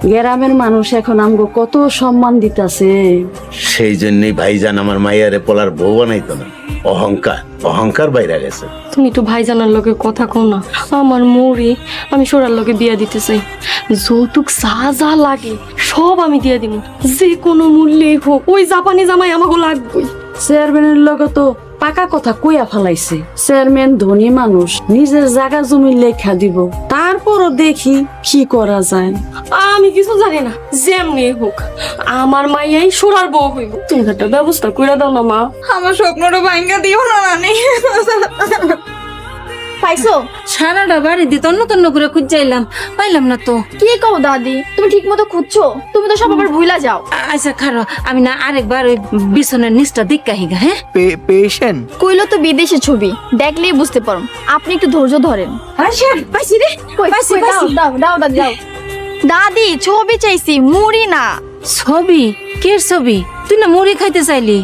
গ্রামের মানুষ এখন আমগো কত সম্মান দিতাছে। সেই জন্যই ভাইজান আমার মাইয়ারে পোলার বউ বানাইতো না। অহংকার অহংকার বাইরে গেছে। তুমি তো ভাইজানার লগে কথা কও না। আমার মরি, আমি সোরার লগে বিয়া দিতে চাই। যৌতুক যা যা লাগে সব আমি দিয়ে দিব, যে কোনো মূল্যে হোক। ওই জাপানি জামাই আমাকে লাগবেই। চেয়ারম্যানের লগে তো পাকা কথা কইয়া ফেলাইছে। চেয়ারম্যান ধনী মানুষ, নিজের জায়গা জমি লেখা দিব, তারপরও দেখি কি করা যায়। আমি কিছু জানি না, যেমনি হোক আমার মাইয়াই সোরার বউ হইব। তুমি একটা ব্যবস্থা করে দাও না মা। আমার স্বপ্নটা ভাঙ্গা দিও না নানি। পাইছো? সারাটা বাড়ি দিয়ে তন্ন তন্ন করে খুঁজাইলাম, পাইলাম না তো। কি কও দাদি, তুমি ঠিক মতো খুঁজছো? তুমি তো সব আবার ভুলা যাও। আচ্ছা খারো, আমি না আরেকবার ওই বিছনের নিচটা দিক্কা হিগা। হ্যাঁ, পেশেন্ট কইলো তো বিদেশি ছবি, দেখলেই বুঝতে পারো। আপনি একটু ধৈর্য ধরেন। পাইছি রে, কই, পাইছি, কই, দাও, পাইছি। দাও, দাও, দাদি, দাও। দাদি ছবি চাইছি, মুড়ি না। ছবি? কের ছবি? তুই না মুড়ি খাইতে চাইলি।